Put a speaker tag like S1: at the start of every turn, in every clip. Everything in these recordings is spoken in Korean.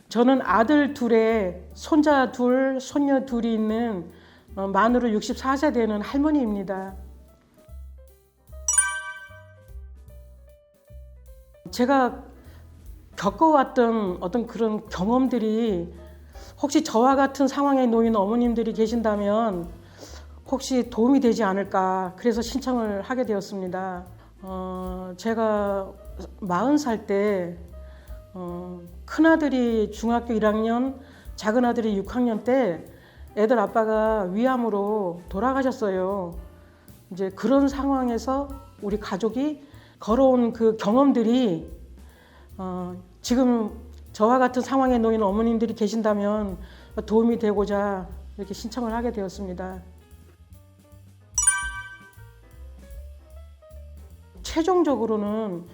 S1: 저는 아들 둘에 손자 둘, 손녀 둘이 있는 만으로 64세 되는 할머니입니다. 제가 겪어왔던 어떤 그런 경험들이 혹시 저와 같은 상황에 놓인 어머님들이 계신다면 혹시 도움이 되지 않을까, 그래서 신청을 하게 되었습니다. 제가 40살 때 큰아들이 중학교 1학년, 작은아들이 6학년 때 애들 아빠가 위암으로 돌아가셨어요. 이제 그런 상황에서 우리 가족이 걸어온 그 경험들이 지금 저와 같은 상황에 놓인 어머님들이 계신다면 도움이 되고자 이렇게 신청을 하게 되었습니다. 최종적으로는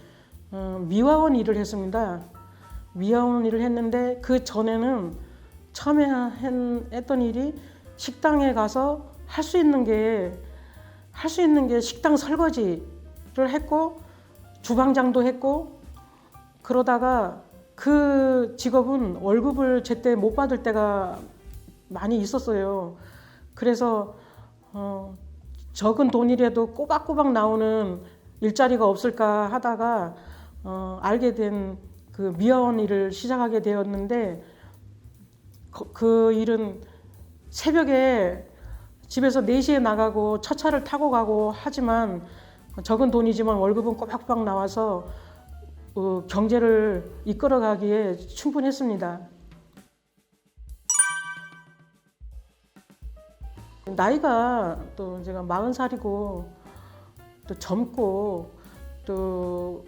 S1: 미화원 일을 했습니다. 미화원 일을 했는데 그 전에는 처음에 했던 일이 식당에 가서 할 수 있는 게 식당 설거지를 했고 주방장도 했고, 그러다가 그 직업은 월급을 제때 못 받을 때가 많이 있었어요. 그래서 적은 돈이라도 꼬박꼬박 나오는 일자리가 없을까 하다가 알게 된 그 미화원 일을 시작하게 되었는데, 그 일은 새벽에 집에서 4시에 나가고 첫 차를 타고 가고 하지만 적은 돈이지만 월급은 꼬박꼬박 나와서 경제를 이끌어가기에 충분했습니다. 나이가 또 제가 40살이고 또 젊고 또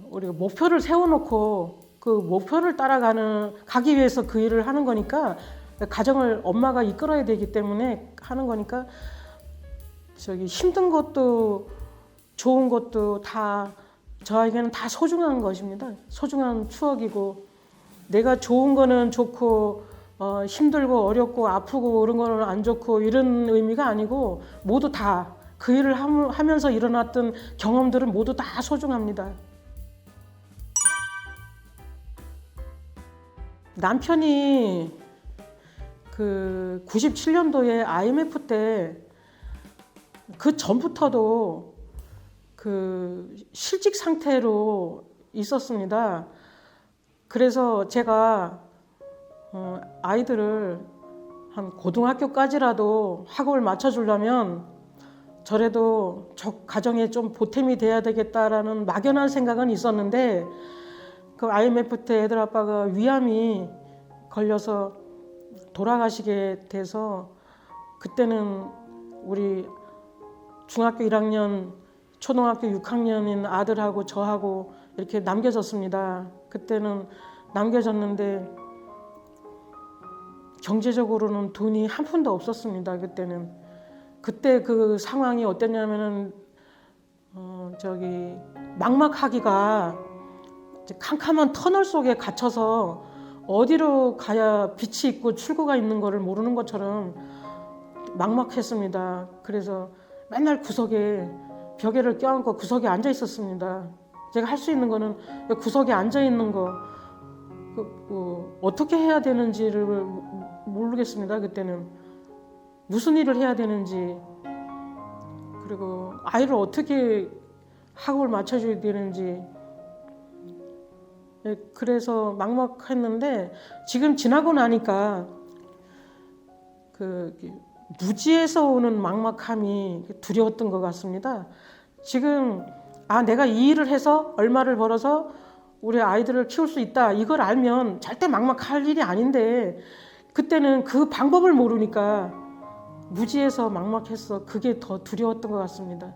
S1: 우리가 목표를 세워놓고 그 목표를 가기 위해서 그 일을 하는 거니까, 가정을 엄마가 이끌어야 되기 때문에 하는 거니까 힘든 것도 좋은 것도 다 저에게는 다 소중한 것입니다. 소중한 추억이고, 내가 좋은 거는 좋고 힘들고 어렵고 아프고 그런 거는 안 좋고 이런 의미가 아니고, 모두 다 그 일을 하면서 일어났던 경험들은 모두 다 소중합니다. 남편이 그 97년도에 IMF 때 그 전부터도 그 실직 상태로 있었습니다. 그래서 제가 아이들을 한 고등학교까지라도 학업을 맞춰주려면 저래도 가정에 좀 보탬이 돼야 되겠다라는 막연한 생각은 있었는데, 그 IMF 때 애들 아빠가 위암이 걸려서 돌아가시게 돼서 그때는 우리 중학교 1학년, 초등학교 6학년인 아들하고 저하고 이렇게 남겨졌습니다. 그때는 남겨졌는데 경제적으로는 돈이 한 푼도 없었습니다. 그때 그 상황이 어땠냐면은 막막하기가 캄캄한 터널 속에 갇혀서 어디로 가야 빛이 있고 출구가 있는 거를 모르는 것처럼 막막했습니다. 그래서 맨날 구석에 벽에를 껴안고 구석에 앉아 있었습니다. 제가 할 수 있는 거는 구석에 앉아 있는 거, 어떻게 해야 되는지를 모르겠습니다. 그때는 무슨 일을 해야 되는지, 그리고 아이를 어떻게 학업을 맞춰줘야 되는지, 그래서 막막했는데, 지금 지나고 나니까 그 무지에서 오는 막막함이 두려웠던 것 같습니다. 지금 내가 이 일을 해서 얼마를 벌어서 우리 아이들을 키울 수 있다, 이걸 알면 절대 막막할 일이 아닌데, 그때는 그 방법을 모르니까 무지에서 막막했어. 그게 더 두려웠던 것 같습니다.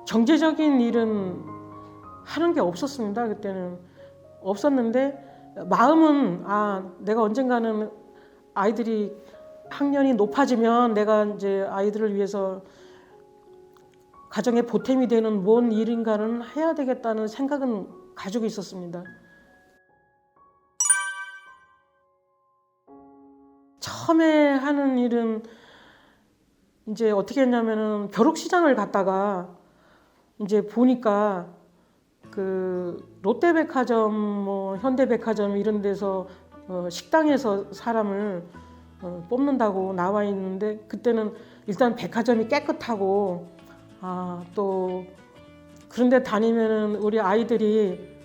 S1: 경제적인 일은 하는 게 없었습니다. 그때는 없었는데, 마음은 내가 언젠가는 아이들이 학년이 높아지면 내가 이제 아이들을 위해서 가정에 보탬이 되는 뭔 일인가는 해야 되겠다는 생각은 가지고 있었습니다. 처음에 하는 일은 이제 어떻게 했냐면은 벼룩시장을 갔다가 이제 보니까 그 롯데백화점, 뭐 현대백화점 이런 데서 식당에서 사람을 뽑는다고 나와 있는데, 그때는 일단 백화점이 깨끗하고 또 그런데 다니면은 우리 아이들이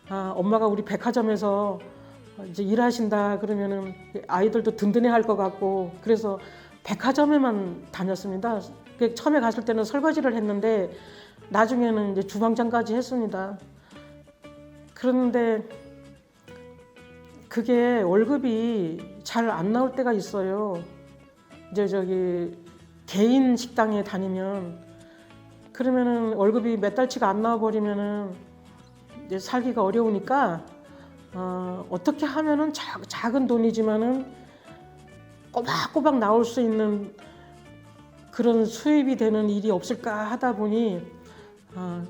S1: 엄마가 우리 백화점에서 이제 일하신다 그러면은 아이들도 든든해할 것 같고, 그래서 백화점에만 다녔습니다. 처음에 갔을 때는 설거지를 했는데 나중에는 이제 주방장까지 했습니다. 그런데 그게 월급이 잘 안 나올 때가 있어요. 이제 저기 개인 식당에 다니면, 그러면은 월급이 몇 달치가 안 나와 버리면은 이제 살기가 어려우니까 어떻게 하면은 작은 돈이지만은 꼬박꼬박 나올 수 있는 그런 수입이 되는 일이 없을까 하다 보니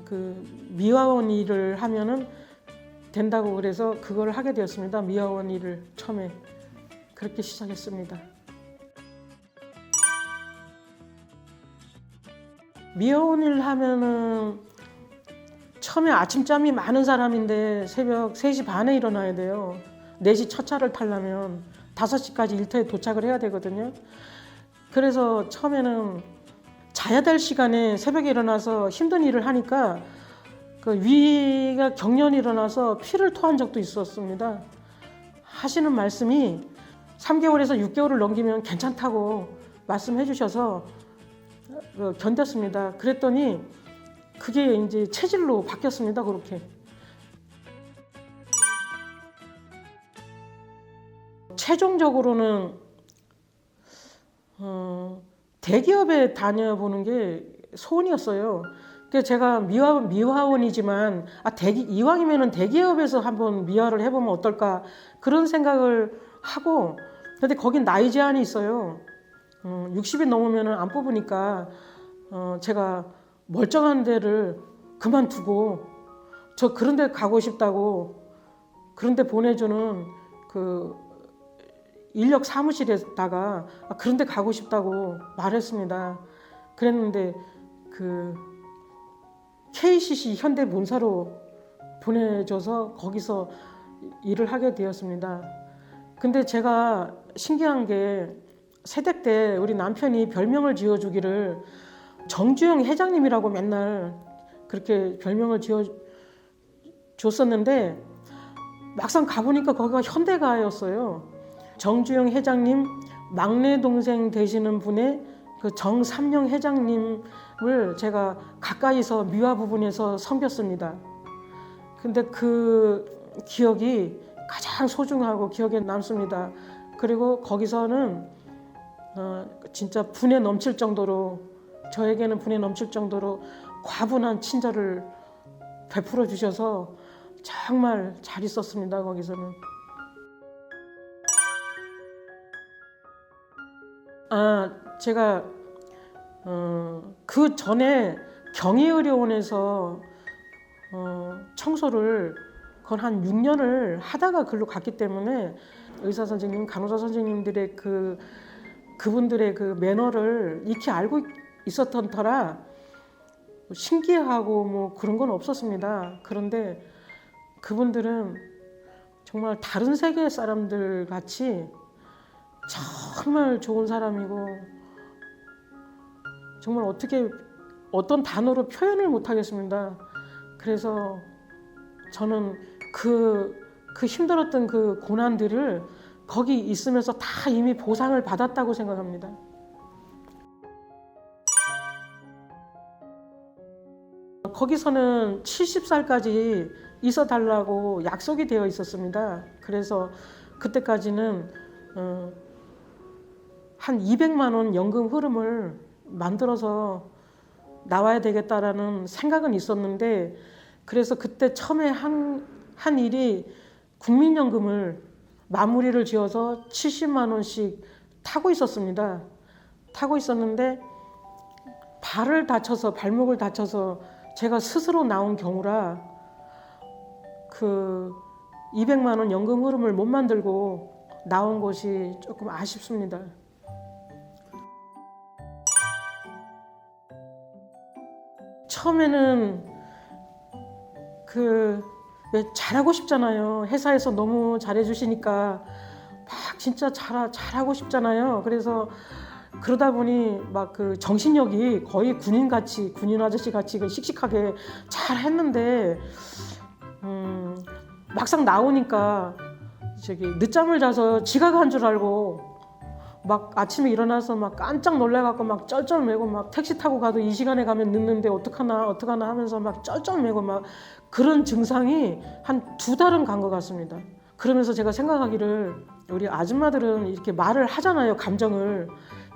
S1: 그 미화원 일을 하면은 된다고 그래서 그걸 하게 되었습니다. 미화원 일을 처음에 그렇게 시작했습니다. 미화원 일 하면은 처음에 아침잠이 많은 사람인데 새벽 3시 반에 일어나야 돼요. 4시 첫 차를 타려면 5시까지 일터에 도착을 해야 되거든요. 그래서 처음에는 자야 될 시간에 새벽에 일어나서 힘든 일을 하니까 그 위가 경련이 일어나서 피를 토한 적도 있었습니다. 하시는 말씀이 3개월에서 6개월을 넘기면 괜찮다고 말씀해 주셔서 견뎠습니다. 그랬더니 그게 이제 체질로 바뀌었습니다. 그렇게. 최종적으로는 대기업에 다녀보는 게 소원이었어요. 그래서 제가 미화원이지만 이왕이면은 대기업에서 한번 미화를 해보면 어떨까 그런 생각을 하고, 근데 거긴 나이 제한이 있어요. 60이 넘으면은 안 뽑으니까 제가 멀쩡한 데를 그만두고 저 그런 데 가고 싶다고, 그런 데 보내주는 그 인력 사무실에다가 그런 데 가고 싶다고 말했습니다. 그랬는데 그 KCC 현대 본사로 보내줘서 거기서 일을 하게 되었습니다. 근데 제가 신기한 게 새댁 때 우리 남편이 별명을 지어주기를 정주영 회장님이라고 맨날 그렇게 별명을 지어줬었는데 막상 가보니까 거기가 현대가였어요. 정주영 회장님 막내 동생 되시는 분의 그 정삼영 회장님을 제가 가까이서 미화 부분에서 섬겼습니다. 근데 그 기억이 가장 소중하고 기억에 남습니다. 그리고 거기서는 진짜 분에 넘칠 정도로, 저에게는 분에 넘칠 정도로 과분한 친절을 베풀어 주셔서 정말 잘 있었습니다. 거기서는. 제가 그 전에 경희의료원에서 청소를 거의 한 6년을 하다가 글로 갔기 때문에 의사 선생님, 간호사 선생님들의 그분들의 그 매너를 익히 알고 있었던 터라 신기하고 뭐 그런 건 없었습니다. 그런데 그분들은 정말 다른 세계 사람들 같이 정말 좋은 사람이고, 정말 어떤 단어로 표현을 못 하겠습니다. 그래서 저는 그 힘들었던 그 고난들을 거기 있으면서 다 이미 보상을 받았다고 생각합니다. 거기서는 70살까지 있어 달라고 약속이 되어 있었습니다. 그래서 그때까지는 한 200만 원 연금 흐름을 만들어서 나와야 되겠다라는 생각은 있었는데, 그래서 그때 처음에 한 일이 국민연금을 마무리를 지어서 70만 원씩 타고 있었습니다. 타고 있었는데 발목을 다쳐서 제가 스스로 나온 경우라 그 200만 원 연금 흐름을 못 만들고 나온 것이 조금 아쉽습니다. 처음에는 왜 잘하고 싶잖아요. 회사에서 너무 잘해주시니까 막 진짜 잘하고 싶잖아요. 그래서 그러다 보니 막 그 정신력이 거의 군인 아저씨 같이 씩씩하게 잘 했는데, 막상 나오니까 늦잠을 자서 지각한 줄 알고 막 아침에 일어나서 막 깜짝 놀래갖고 막 쩔쩔매고, 막 택시 타고 가도 이 시간에 가면 늦는데 어떡하나 하면서 막 쩔쩔매고, 막 그런 증상이 한 2달은 간 것 같습니다. 그러면서 제가 생각하기를, 우리 아줌마들은 이렇게 말을 하잖아요, 감정을.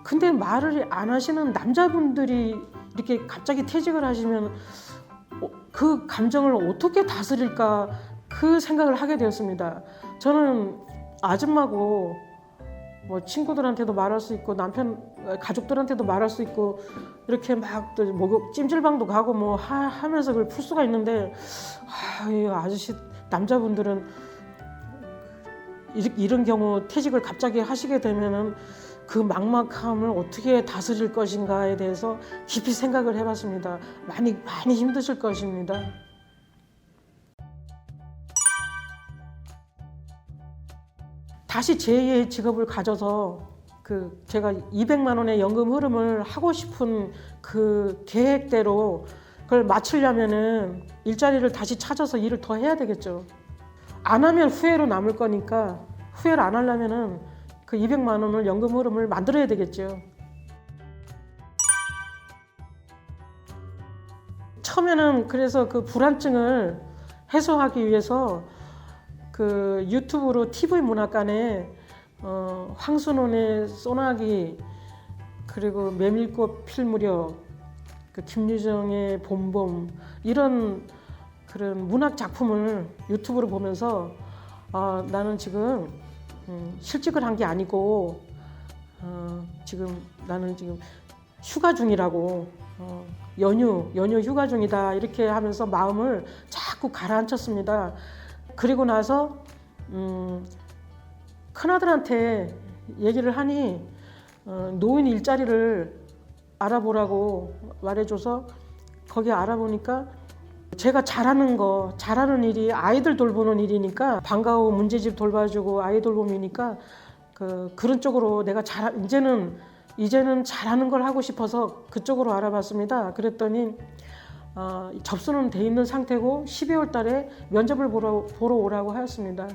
S1: 근데 말을 안 하시는 남자분들이 이렇게 갑자기 퇴직을 하시면 그 감정을 어떻게 다스릴까, 그 생각을 하게 되었습니다. 저는 아줌마고 뭐 친구들한테도 말할 수 있고 남편 가족들한테도 말할 수 있고 이렇게 막 또 뭐 찜질방도 가고 뭐 하면서 그걸 풀 수가 있는데, 이 아저씨 남자분들은 이런 경우 퇴직을 갑자기 하시게 되면은 그 막막함을 어떻게 다스릴 것인가에 대해서 깊이 생각을 해봤습니다. 많이 힘드실 것입니다. 다시 제2의 직업을 가져서 제가 200만 원의 연금 흐름을 하고 싶은 그 계획대로 그걸 맞추려면은 일자리를 다시 찾아서 일을 더 해야 되겠죠. 안 하면 후회로 남을 거니까, 후회를 안 하려면은 그 200만 원을 연금 흐름을 만들어야 되겠죠. 처음에는 그래서 그 불안증을 해소하기 위해서 그 유튜브로 TV 문학관에 황순원의 소나기, 그리고 메밀꽃 필 무렵, 그 김유정의 봄봄, 이런 그런 문학 작품을 유튜브로 보면서 나는 지금 실직을 한 게 아니고 나는 지금 휴가 중이라고, 연휴 휴가 중이다, 이렇게 하면서 마음을 자꾸 가라앉혔습니다. 그리고 나서 큰아들한테 얘기를 하니 노인 일자리를 알아보라고 말해줘서 거기 알아보니까 제가 잘하는 일이 아이들 돌보는 일이니까, 방과 후 문제집 돌봐주고 아이 돌봄이니까 그런 쪽으로 내가 이제는 잘하는 걸 하고 싶어서 그쪽으로 알아봤습니다. 그랬더니 접수는 돼 있는 상태고 12월 달에 면접을 보러 오라고 하였습니다.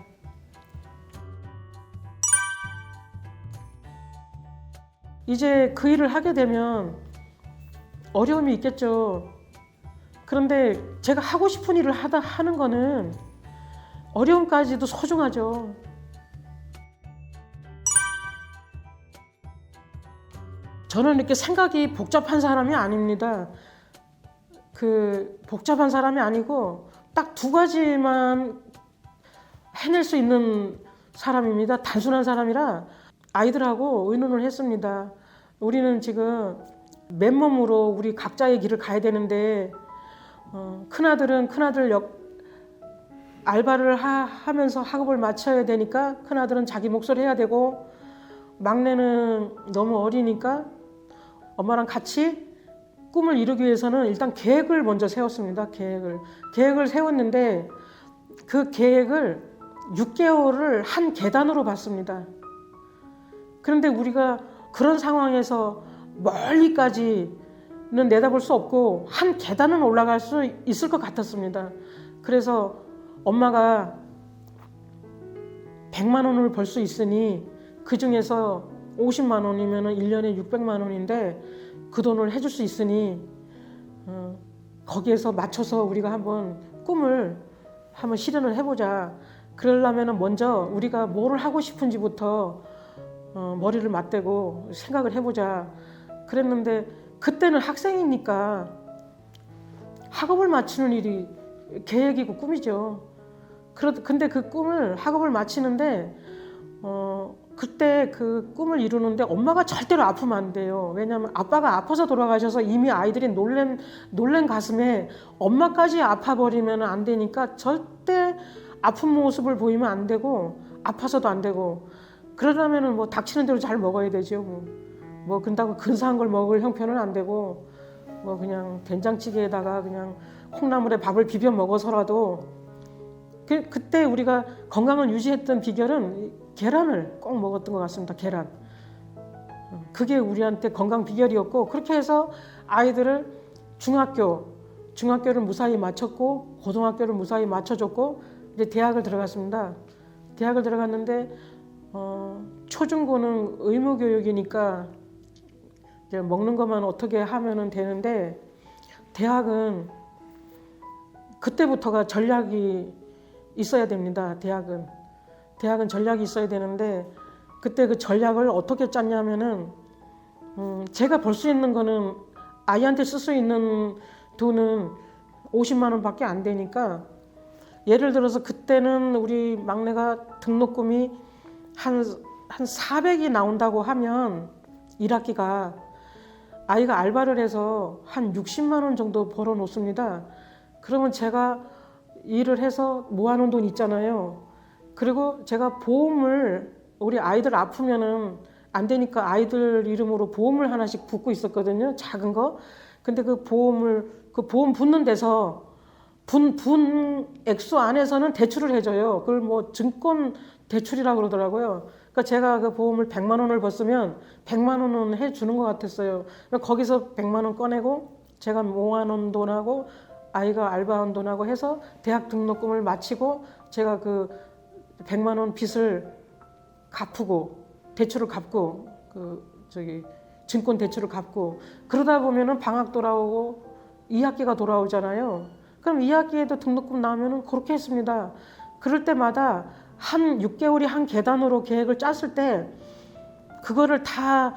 S1: 이제 그 일을 하게 되면 어려움이 있겠죠. 그런데 제가 하고 싶은 일을 하는 거는 어려움까지도 소중하죠. 저는 이렇게 생각이 복잡한 사람이 아닙니다. 복잡한 사람이 아니고 딱 2가지만 해낼 수 있는 사람입니다. 단순한 사람이라 아이들하고 의논을 했습니다. 우리는 지금 맨몸으로 우리 각자의 길을 가야 되는데, 큰아들은 큰아들 알바를 하면서 학업을 마쳐야 되니까 큰아들은 자기 몫을 해야 되고, 막내는 너무 어리니까 엄마랑 같이 꿈을 이루기 위해서는 일단 계획을 먼저 세웠습니다. 계획을 세웠는데 그 계획을 6개월을 한 계단으로 봤습니다. 그런데 우리가 그런 상황에서 멀리까지는 내다볼 수 없고 한 계단은 올라갈 수 있을 것 같았습니다. 그래서 엄마가 100만 원을 벌 수 있으니 그 중에서 50만 원이면 1년에 600만 원인데 그 돈을 해줄 수 있으니 거기에서 맞춰서 우리가 한번 꿈을 한번 실현을 해보자. 그러려면 먼저 우리가 뭐를 하고 싶은지부터 머리를 맞대고 생각을 해보자. 그랬는데 그때는 학생이니까 학업을 마치는 일이 계획이고 꿈이죠. 근데 그 꿈을 학업을 마치는데 그때 그 꿈을 이루는데 엄마가 절대로 아프면 안 돼요. 왜냐하면 아빠가 아파서 돌아가셔서 이미 아이들이 놀란 가슴에 엄마까지 아파버리면 안 되니까 절대 아픈 모습을 보이면 안 되고, 아파서도 안 되고, 그러려면 뭐 닥치는 대로 잘 먹어야 되죠. 뭐 근다고 근사한 걸 먹을 형편은 안 되고, 뭐 그냥 된장찌개에다가 그냥 콩나물에 밥을 비벼 먹어서라도 그때 우리가 건강을 유지했던 비결은 계란을 꼭 먹었던 것 같습니다. 계란. 그게 우리한테 건강 비결이었고, 그렇게 해서 아이들을 중학교를 무사히 마쳤고, 고등학교를 무사히 마쳐줬고, 이제 대학을 들어갔습니다. 대학을 들어갔는데 초중고는 의무 교육이니까 이제 먹는 것만 어떻게 하면은 되는데, 대학은 그때부터가 전략이 있어야 됩니다. 대학은 전략이 있어야 되는데, 그때 그 전략을 어떻게 짰냐면은 제가 벌 수 있는 거는, 아이한테 쓸 수 있는 돈은 50만 원밖에 안 되니까, 예를 들어서 그때는 우리 막내가 등록금이 한 400이 나온다고 하면 1학기가, 아이가 알바를 해서 한 60만 원 정도 벌어 놓습니다. 그러면 제가 일을 해서 모아놓은 돈 있잖아요. 그리고 제가 보험을, 우리 아이들 아프면은 안 되니까 아이들 이름으로 보험을 하나씩 붓고 있었거든요. 작은 거. 근데 그 보험 붓는 데서 분 액수 안에서는 대출을 해줘요. 그걸 뭐 증권 대출이라고 그러더라고요. 그러니까 제가 그 보험을 100만 원을 벌으면 100만 원은 해주는 것 같았어요. 그러니까 거기서 100만 원 꺼내고 제가 모아놓은 돈하고 아이가 알바한 돈하고 해서 대학 등록금을 마치고, 제가 그 100만 원 빚을 갚고, 대출을 갚고, 증권 대출을 갚고, 그러다 보면은 방학 돌아오고 2학기가 돌아오잖아요. 그럼 2학기에도 등록금 나오면은 그렇게 했습니다. 그럴 때마다 한 6개월이 한 계단으로 계획을 짰을 때, 그거를 다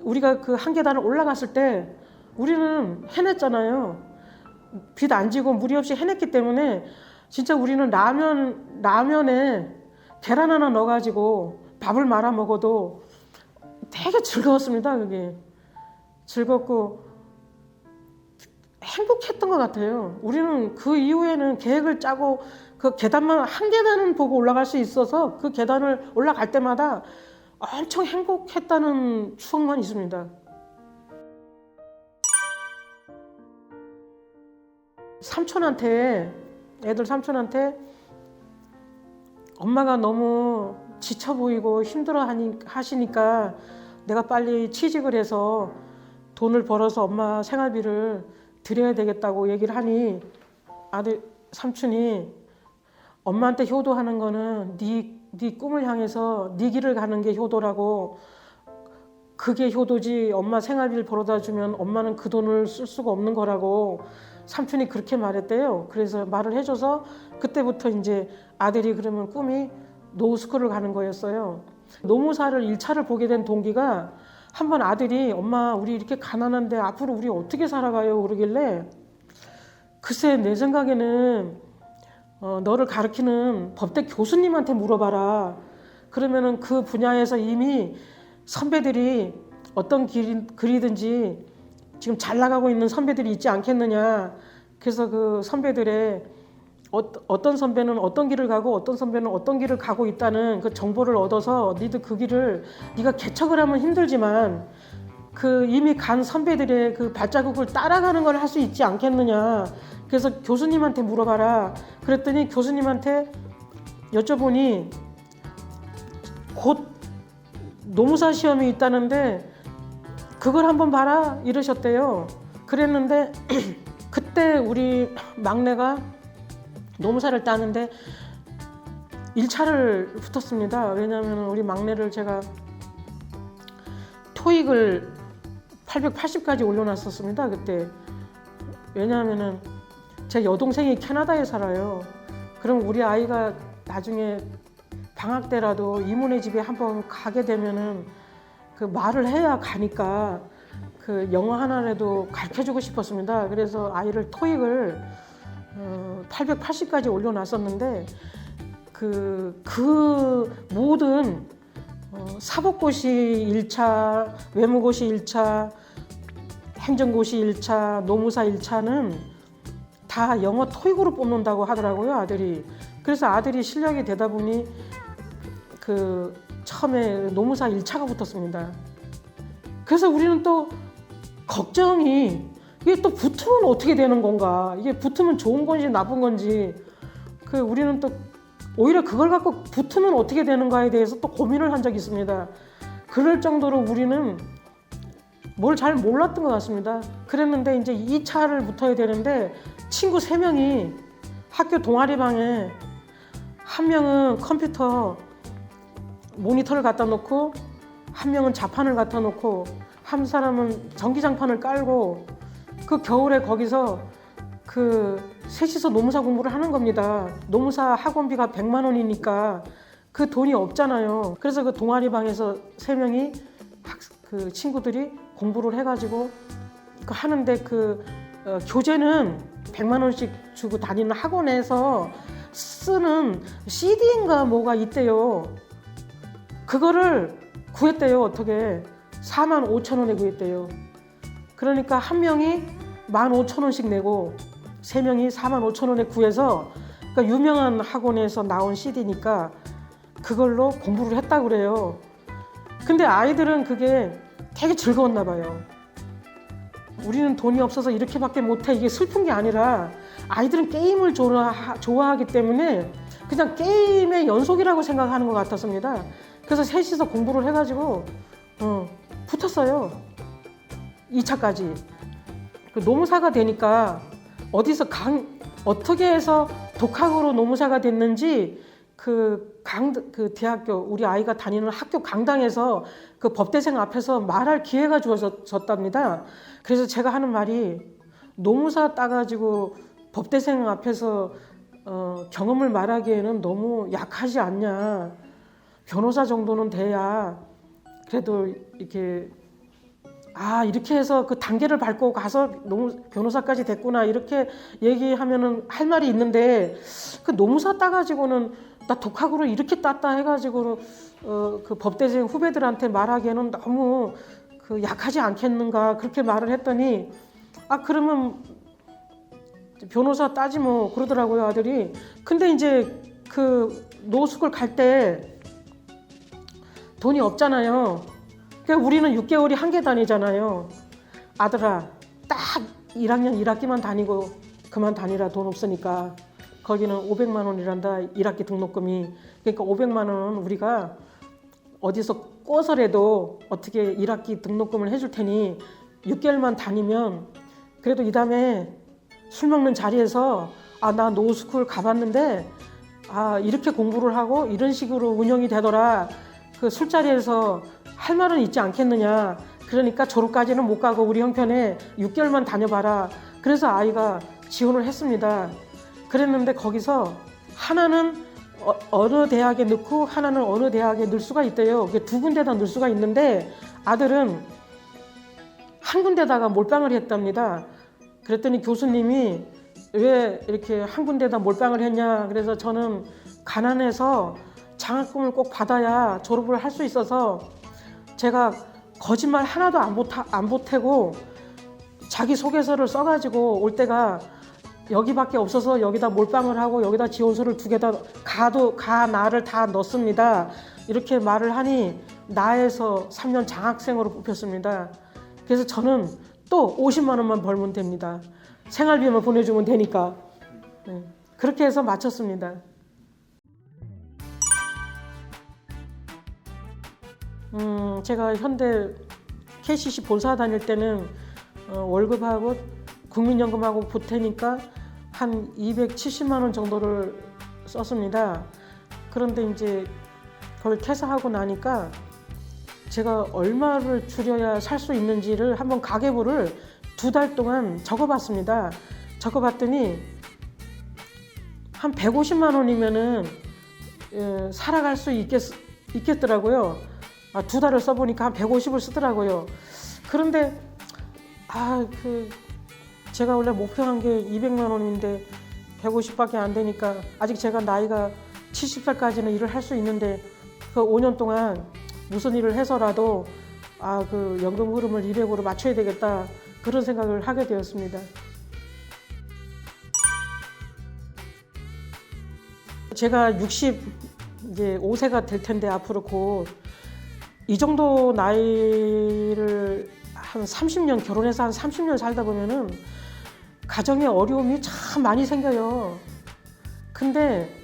S1: 우리가 그 한 계단을 올라갔을 때 우리는 해냈잖아요. 빚 안 지고 무리 없이 해냈기 때문에 진짜 우리는 라면에 계란 하나 넣어가지고 밥을 말아 먹어도 되게 즐거웠습니다. 그게 즐겁고 행복했던 것 같아요. 우리는 그 이후에는 계획을 짜고 그 계단만 한 계단은 보고 올라갈 수 있어서 그 계단을 올라갈 때마다 엄청 행복했다는 추억만 있습니다. 애들 삼촌한테 엄마가 너무 지쳐 보이고 힘들어 하시니까 내가 빨리 취직을 해서 돈을 벌어서 엄마 생활비를 드려야 되겠다고 얘기를 하니, 삼촌이 엄마한테 효도하는 거는 네 꿈을 향해서 네 길을 가는 게 효도라고, 그게 효도지 엄마 생활비를 벌어다 주면 엄마는 그 돈을 쓸 수가 없는 거라고 삼촌이 그렇게 말했대요. 그래서 말을 해줘서 그때부터 이제 아들이 그러면 꿈이 노스쿨을 가는 거였어요. 노무사를 1차를 보게 된 동기가, 한번 아들이 엄마 우리 이렇게 가난한데 앞으로 우리 어떻게 살아가요? 그러길래, 글쎄 내 생각에는 너를 가르치는 법대 교수님한테 물어봐라. 그러면은 그 분야에서 이미 선배들이 어떤 글이든지 지금 잘 나가고 있는 선배들이 있지 않겠느냐. 그래서 그 선배들의 어떤 선배는 어떤 길을 가고 어떤 선배는 어떤 길을 가고 있다는 그 정보를 얻어서 니들 그 길을 네가 개척을 하면 힘들지만 그 이미 간 선배들의 그 발자국을 따라가는 걸 할 수 있지 않겠느냐. 그래서 교수님한테 물어봐라. 그랬더니 교수님한테 여쭤보니 곧 노무사 시험이 있다는데 그걸 한번 봐라 이러셨대요. 그랬는데 그때 우리 막내가 노무사를 따는데 1차를 붙었습니다. 왜냐하면 우리 막내를 제가 토익을 880까지 올려놨었습니다. 그때. 왜냐하면 제 여동생이 캐나다에 살아요. 그럼 우리 아이가 나중에 방학 때라도 이모네 집에 한번 가게 되면은 그 말을 해야 가니까 그 영어 하나라도 가르쳐주고 싶었습니다. 그래서 아이를 토익을 880까지 올려놨었는데 그 모든 사법고시 1차, 외무고시 1차, 행정고시 1차, 노무사 1차는 다 영어 토익으로 뽑는다고 하더라고요, 아들이. 그래서 아들이 실력이 되다 보니 그 처음에 노무사 1차가 붙었습니다. 그래서 우리는 또 걱정이 이게 또 붙으면 어떻게 되는 건가? 이게 붙으면 좋은 건지 나쁜 건지 우리는 또 오히려 그걸 갖고 붙으면 어떻게 되는가에 대해서 또 고민을 한 적이 있습니다. 그럴 정도로 우리는 뭘 잘 몰랐던 것 같습니다. 그랬는데 이제 2차를 붙어야 되는데 친구 3명이 학교 동아리방에 한 명은 컴퓨터 모니터를 갖다 놓고 한 명은 자판을 갖다 놓고 한 사람은 전기장판을 깔고 그 겨울에 거기서 셋이서 노무사 공부를 하는 겁니다. 노무사 학원비가 100만 원이니까 그 돈이 없잖아요. 그래서 그 동아리방에서 3명이 친구들이 공부를 해가지고 하는데 교재는 100만 원씩 주고 다니는 학원에서 쓰는 CD인가 뭐가 있대요. 그거를 구했대요. 어떻게 4만 5천 원에 구했대요. 그러니까 한 명이 15,000원씩 내고 3명이 4만 5천 원에 구해서 유명한 학원에서 나온 CD니까 그걸로 공부를 했다고 그래요. 근데 아이들은 그게 되게 즐거웠나 봐요. 우리는 돈이 없어서 이렇게밖에 못해. 이게 슬픈 게 아니라 아이들은 게임을 좋아하기 때문에 그냥 게임의 연속이라고 생각하는 것 같았습니다. 그래서 셋이서 공부를 해가지고 붙었어요. 2차까지. 노무사가 되니까 어디서 어떻게 해서 독학으로 노무사가 됐는지 대학교 우리 아이가 다니는 학교 강당에서 법대생 앞에서 말할 기회가 주어졌답니다. 그래서 제가 하는 말이 노무사 따가지고 법대생 앞에서 경험을 말하기에는 너무 약하지 않냐. 변호사 정도는 돼야 그래도 이렇게 이렇게 해서 그 단계를 밟고 가서 변호사까지 됐구나 이렇게 얘기하면은 할 말이 있는데 노무사 따가지고는 나 독학으로 이렇게 땄다 해가지고 법대생 후배들한테 말하기에는 너무 약하지 않겠는가 그렇게 말을 했더니 그러면 변호사 따지 뭐 그러더라고요 아들이. 근데 이제 노숙을 갈 때 돈이 없잖아요. 그러니까 우리는 6개월이 한 개 다니잖아요. 아들아 딱 1학년 1학기만 다니고 그만 다니라. 돈 없으니까. 거기는 500만 원이란다 1학기 등록금이. 그러니까 500만 원은 우리가 어디서 꿔서라도 어떻게 1학기 등록금을 해줄 테니 6개월만 다니면 그래도 이 다음에 술 먹는 자리에서 나 노스쿨 가봤는데 이렇게 공부를 하고 이런 식으로 운영이 되더라. 술자리에서 할 말은 있지 않겠느냐. 그러니까 졸업까지는 못 가고 우리 형편에 6개월만 다녀봐라. 그래서 아이가 지원을 했습니다. 그랬는데 거기서 하나는 어느 대학에 넣고 하나는 어느 대학에 넣을 수가 있대요. 두 군데다 넣을 수가 있는데 아들은 한 군데다가 몰빵을 했답니다. 그랬더니 교수님이 왜 이렇게 한 군데다 몰빵을 했냐. 그래서 저는 가난해서 장학금을 꼭 받아야 졸업을 할 수 있어서 제가 거짓말 하나도 안 보태고 자기소개서를 써가지고 올 때가 여기밖에 없어서 여기다 몰빵을 하고 여기다 지원서를 2개다 나를 다 넣습니다. 이렇게 말을 하니 나에서 3년 장학생으로 뽑혔습니다. 그래서 저는 또 50만 원만 벌면 됩니다. 생활비만 보내주면 되니까. 네. 그렇게 해서 마쳤습니다. 제가 현대 KCC 본사 다닐 때는 월급하고 국민연금하고 보태니까 한 270만 원 정도를 썼습니다. 그런데 이제 그걸 퇴사하고 나니까 제가 얼마를 줄여야 살 수 있는지를 한번 가계부를 2달 동안 적어봤습니다. 적어봤더니 한 150만 원이면은 살아갈 수 있겠더라고요. 2달을 써보니까 한 150을 쓰더라고요. 그런데 제가 원래 목표한 게 200만 원인데 150밖에 안 되니까 아직 제가 나이가 70살까지는 일을 할 수 있는데 그 5년 동안 무슨 일을 해서라도 연금 흐름을 200으로 맞춰야 되겠다 그런 생각을 하게 되었습니다. 제가 65세가 될 텐데 앞으로 곧 이 정도 나이를 한 30년 결혼해서 한 30년 살다 보면은 가정에 어려움이 참 많이 생겨요. 근데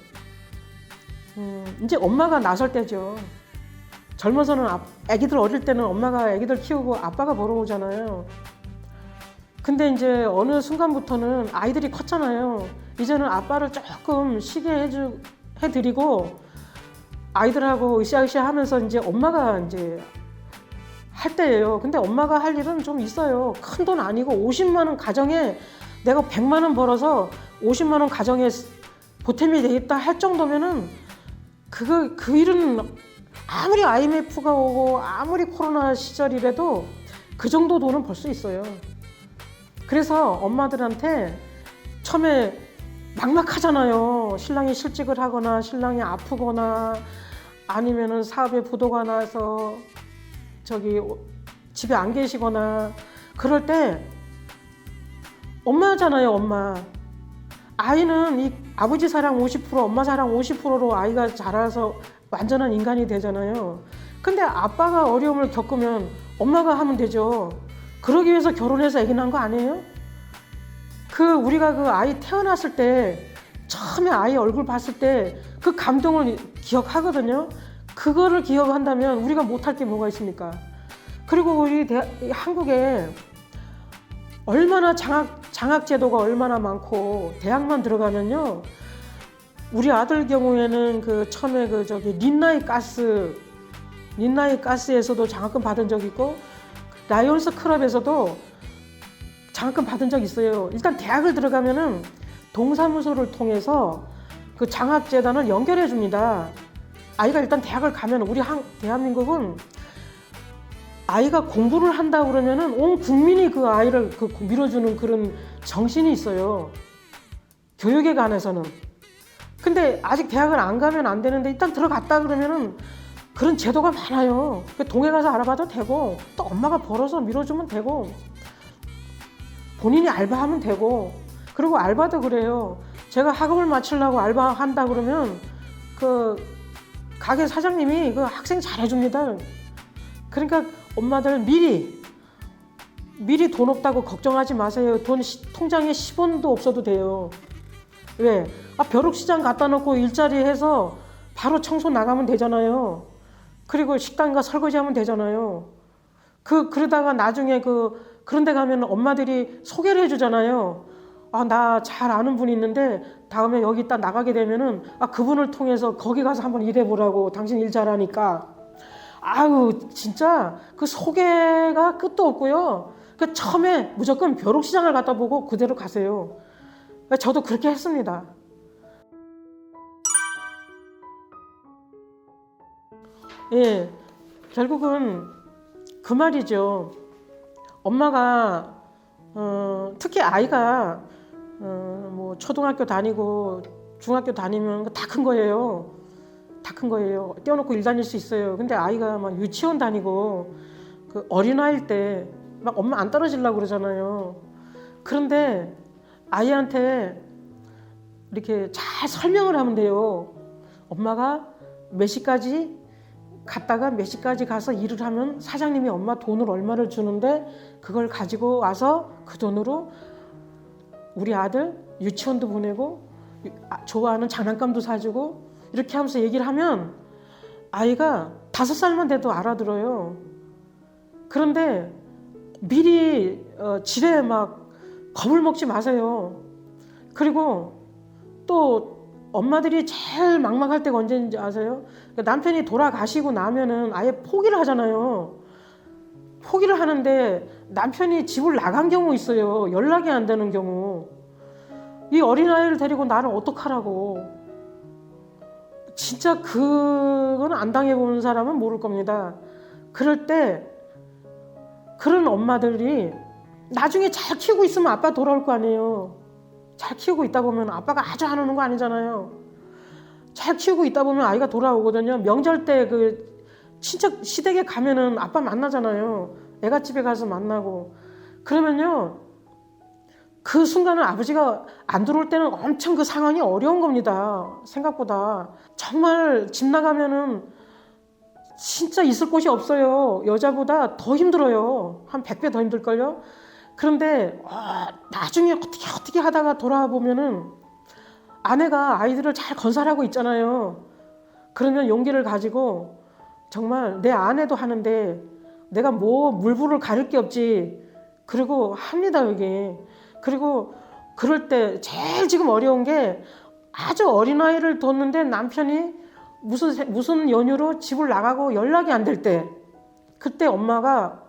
S1: 이제 엄마가 나설 때죠. 젊어서는 아기들 어릴 때는 엄마가 아기들 키우고 아빠가 벌어오잖아요. 근데 이제 어느 순간부터는 아이들이 컸잖아요. 이제는 아빠를 조금 쉬게 해드리고 아이들하고 으쌰으쌰 하면서 이제 엄마가 이제 할 때예요. 근데 엄마가 할 일은 좀 있어요. 큰 돈 아니고 50만 원 가정에 내가 100만 원 벌어서 50만 원 가정에 보탬이 되겠다 할 정도면은 그 일은 아무리 IMF가 오고 아무리 코로나 시절이라도 그 정도 돈은 벌 수 있어요. 그래서 엄마들한테 처음에 막막하잖아요. 신랑이 실직을 하거나 신랑이 아프거나 아니면은 사업에 부도가 나서 집에 안 계시거나 그럴 때 엄마잖아요, 엄마. 아이는 이 아버지 사랑 50%, 엄마 사랑 50%로 아이가 자라서 완전한 인간이 되잖아요. 근데 아빠가 어려움을 겪으면 엄마가 하면 되죠. 그러기 위해서 결혼해서 아기 낳은 거 아니에요? 우리가 그 아이 태어났을 때 처음에 아이 얼굴 봤을 때 그 감동을 기억하거든요. 그거를 기억한다면 우리가 못할 게 뭐가 있습니까? 그리고 우리 한국에 얼마나 장학제도가 얼마나 많고 대학만 들어가면요. 우리 아들 경우에는 처음에 린나이 가스에서도 장학금 받은 적 있고 라이온스 클럽에서도 장학금 받은 적 있어요. 일단 대학을 들어가면은 동사무소를 통해서 그 장학재단을 연결해 줍니다. 아이가 일단 대학을 가면 우리 대한민국은 아이가 공부를 한다 그러면은 온 국민이 그 아이를 밀어주는 그런 정신이 있어요. 교육에 관해서는. 근데 아직 대학을 안 가면 안 되는데 일단 들어갔다 그러면은 그런 제도가 많아요. 동해 가서 알아봐도 되고 또 엄마가 벌어서 밀어주면 되고 본인이 알바하면 되고 그리고 알바도 그래요. 제가 학업을 마치려고 알바한다 그러면 가게 사장님이 학생 잘해줍니다. 그러니까 엄마들 미리 돈 없다고 걱정하지 마세요. 돈 통장에 10원도 없어도 돼요. 왜? 벼룩시장 갖다 놓고 일자리 해서 바로 청소 나가면 되잖아요. 그리고 식당 가 설거지하면 되잖아요. 그러다가 나중에 그런 데 가면 엄마들이 소개를 해주잖아요. 나 잘 아는 분이 있는데 다음에 여기 딱 나가게 되면은 그분을 통해서 거기 가서 한번 일해보라고. 당신 일 잘하니까. 아유 진짜 그 소개가 끝도 없고요. 처음에 무조건 벼룩시장을 갖다 보고 그대로 가세요. 저도 그렇게 했습니다. 예, 결국은 그 말이죠. 엄마가 특히 아이가 뭐 초등학교 다니고 중학교 다니면 다 큰 거예요. 다 큰 거예요. 떼어놓고 일 다닐 수 있어요. 근데 아이가 막 유치원 다니고 어린아이일 때 막 엄마 안 떨어지려고 그러잖아요. 그런데 아이한테 이렇게 잘 설명을 하면 돼요. 엄마가 몇 시까지 갔다가 몇 시까지 가서 일을 하면 사장님이 엄마 돈을 얼마를 주는데 그걸 가지고 와서 그 돈으로 우리 아들 유치원도 보내고 좋아하는 장난감도 사주고 이렇게 하면서 얘기를 하면 아이가 5살만 돼도 알아들어요. 그런데 미리 지레 막 겁을 먹지 마세요. 그리고 또 엄마들이 제일 막막할 때가 언제인지 아세요? 남편이 돌아가시고 나면은 아예 포기를 하잖아요. 포기를 하는데 남편이 집을 나간 경우 있어요. 연락이 안 되는 경우. 이 어린아이를 데리고 나를 어떡하라고. 진짜 그건 안 당해보는 사람은 모를 겁니다. 그럴 때 그런 엄마들이 나중에 잘 키우고 있으면 아빠 돌아올 거 아니에요. 잘 키우고 있다 보면 아빠가 아주 안 오는 거 아니잖아요. 잘 키우고 있다 보면 아이가 돌아오거든요. 명절 때 친척 시댁에 가면은 아빠 만나잖아요. 애가 집에 가서 만나고. 그러면요. 그 순간은 아버지가 안 들어올 때는 엄청 그 상황이 어려운 겁니다. 생각보다. 정말 집 나가면은 진짜 있을 곳이 없어요. 여자보다 더 힘들어요. 한 100배 더 힘들걸요. 그런데 나중에 어떻게 하다가 돌아보면은 아내가 아이들을 잘 건설하고 있잖아요. 그러면 용기를 가지고 정말 내 아내도 하는데 내가 뭐 물불을 가릴 게 없지. 그리고 합니다, 여기. 그리고 그럴 때 제일 지금 어려운 게 아주 어린아이를 뒀는데 남편이 무슨 연유로 집을 나가고 연락이 안 될 때, 그때 엄마가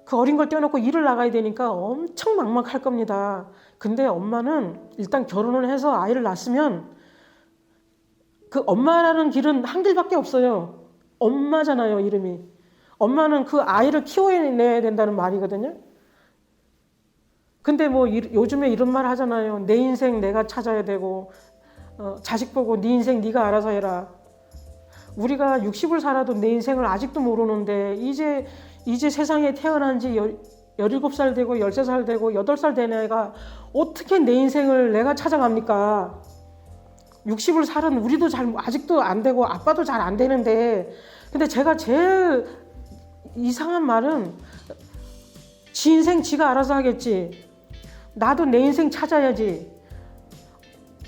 S1: 그 어린 걸 떼어놓고 일을 나가야 되니까 엄청 막막할 겁니다. 근데 엄마는 일단 결혼을 해서 아이를 낳았으면 그 엄마라는 길은 한 길밖에 없어요. 엄마잖아요, 이름이. 엄마는 그 아이를 키워내야 된다는 말이거든요. 근데 뭐 요즘에 이런 말 하잖아요. 내 인생 내가 찾아야 되고 자식 보고 네 인생 네가 알아서 해라. 우리가 60을 살아도 내 인생을 아직도 모르는데 이제 세상에 태어난 지 17살 되고 13살 되고 8살 된 애가 어떻게 내 인생을 내가 찾아갑니까? 60을 살은 우리도 아직도 안 되고 아빠도 잘 안 되는데, 근데 제가 제일 이상한 말은 지 인생 지가 알아서 하겠지. 나도 내 인생 찾아야지.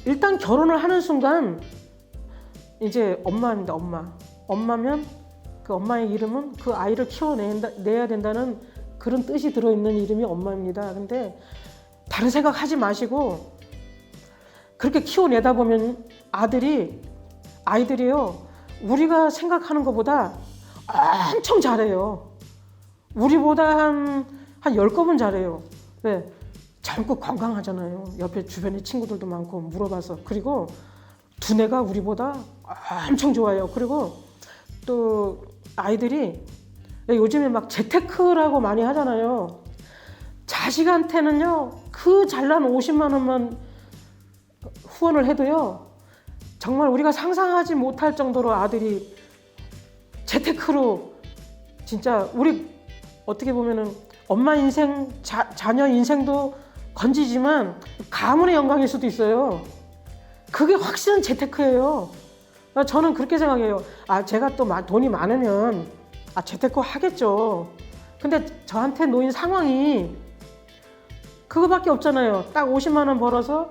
S1: 일단 결혼을 하는 순간 이제 엄마입니다. 엄마면 그 엄마의 이름은 그 아이를 키워내야 된다는 그런 뜻이 들어있는 이름이 엄마입니다. 근데 다른 생각 하지 마시고 그렇게 키워내다 보면 아이들이요, 우리가 생각하는 것보다 엄청 잘해요. 우리보다 한 10겁은 잘해요. 왜? 젊고 건강하잖아요. 옆에 주변에 친구들도 많고 물어봐서. 그리고 두뇌가 우리보다 엄청 좋아요. 그리고 또 아이들이 요즘에 막 재테크라고 많이 하잖아요. 자식한테는요, 그 잘난 50만 원만 후원을 해도요, 정말 우리가 상상하지 못할 정도로 아들이 재테크로 진짜 우리 어떻게 보면은 엄마 인생, 자녀 인생도 건지지만 가문의 영광일 수도 있어요. 그게 확실한 재테크예요. 저는 그렇게 생각해요. 제가 또 돈이 많으면 재테크 하겠죠. 근데 저한테 놓인 상황이 그거밖에 없잖아요. 딱 50만 원 벌어서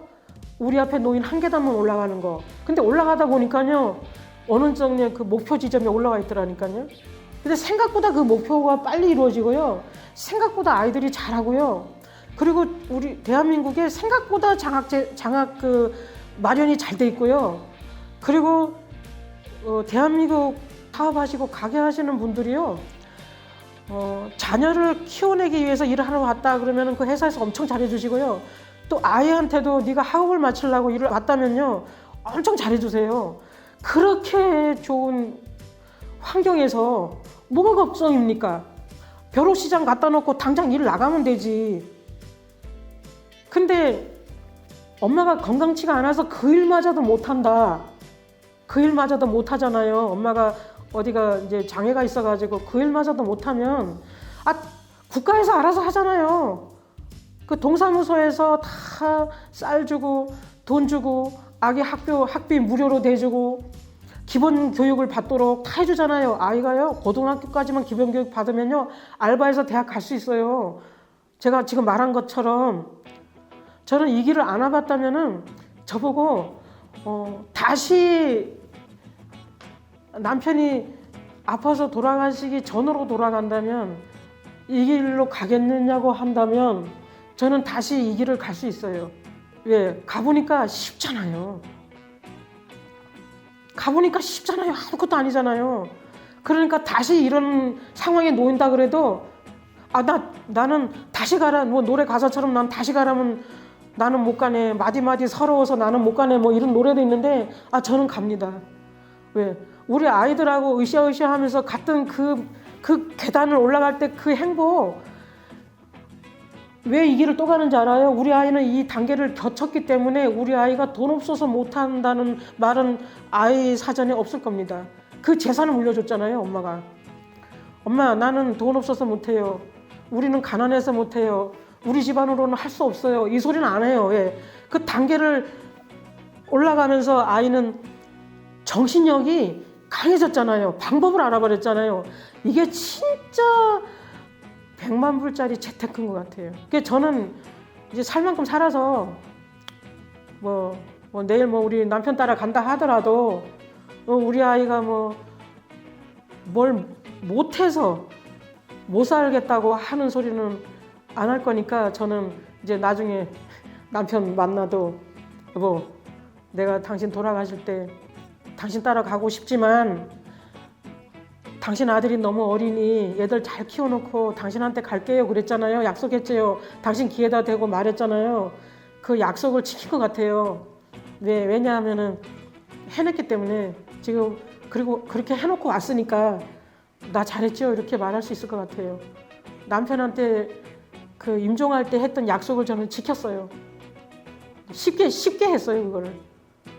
S1: 우리 앞에 놓인 한 계단만 올라가는 거. 근데 올라가다 보니까요, 어느 정도의 그 목표 지점에 올라가 있더라니까요. 근데 생각보다 그 목표가 빨리 이루어지고요. 생각보다 아이들이 잘하고요. 그리고 우리 대한민국에 생각보다 장학 마련이 잘 돼 있고요. 그리고 대한민국 사업하시고 가게 하시는 분들이요, 자녀를 키워내기 위해서 일을 하러 왔다 그러면 그 회사에서 엄청 잘해주시고요. 또 아이한테도 네가 학업을 마치려고 일을 왔다면요, 엄청 잘해주세요. 그렇게 좋은 환경에서 뭐가 걱정입니까? 벼룩시장 갖다 놓고 당장 일 나가면 되지. 근데 엄마가 건강치가 않아서 그 일마저도 못한다. 그 일마저도 못하잖아요. 엄마가 어디가 이제 장애가 있어가지고 그 일마저도 못하면 국가에서 알아서 하잖아요. 그 동사무소에서 다 쌀 주고 돈 주고 아기 학비 무료로 대주고 기본 교육을 받도록 다 해주잖아요. 아이가요, 고등학교까지만 기본 교육 받으면요, 알바해서 대학 갈 수 있어요. 제가 지금 말한 것처럼 저는 이 길을 안 와봤다면은 저보고 다시 남편이 아파서 돌아가시기 전으로 돌아간다면 이 길로 가겠느냐고 한다면 저는 다시 이 길을 갈 수 있어요. 왜? 가보니까 쉽잖아요. 아무것도 아니잖아요. 그러니까 다시 이런 상황에 놓인다 그래도 나는 다시 가라, 뭐 노래 가사처럼 난 다시 가라면 나는 못 가네, 마디마디 서러워서 나는 못 가네, 뭐 이런 노래도 있는데 저는 갑니다. 왜? 우리 아이들하고 으쌰으쌰 하면서 갔던 그 계단을 올라갈 때 그 행복, 왜 이 길을 또 가는지 알아요? 우리 아이는 이 단계를 거쳤기 때문에 우리 아이가 돈 없어서 못한다는 말은 아이 사전에 없을 겁니다. 그 재산을 물려줬잖아요, 엄마가. 엄마, 나는 돈 없어서 못해요. 우리는 가난해서 못해요. 우리 집안으로는 할 수 없어요. 이 소리는 안 해요. 왜? 그 단계를 올라가면서 아이는 정신력이 강해졌잖아요. 방법을 알아버렸잖아요. 이게 진짜 100만 불짜리 재테크인 것 같아요. 그러니까 저는 이제 살 만큼 살아서 뭐 내일 뭐 우리 남편 따라 간다 하더라도 우리 아이가 뭐 뭘 못해서 못 살겠다고 하는 소리는 안 할 거니까 저는 이제 나중에 남편 만나도 여보 내가 당신 돌아가실 때 당신 따라 가고 싶지만 당신 아들이 너무 어리니 얘들 잘 키워놓고 당신한테 갈게요 그랬잖아요. 약속했지요. 당신 귀에다 대고 말했잖아요. 그 약속을 지킨 것 같아요. 왜냐하면은 해냈기 때문에 지금 그리고 그렇게 해놓고 왔으니까 나 잘했죠 이렇게 말할 수 있을 것 같아요. 남편한테 그 임종할 때 했던 약속을 저는 지켰어요. 쉽게 했어요 그거를.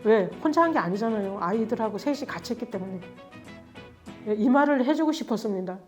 S1: 왜? 혼자 한 게 아니잖아요. 아이들하고 셋이 같이 했기 때문에. 이 말을 해주고 싶었습니다.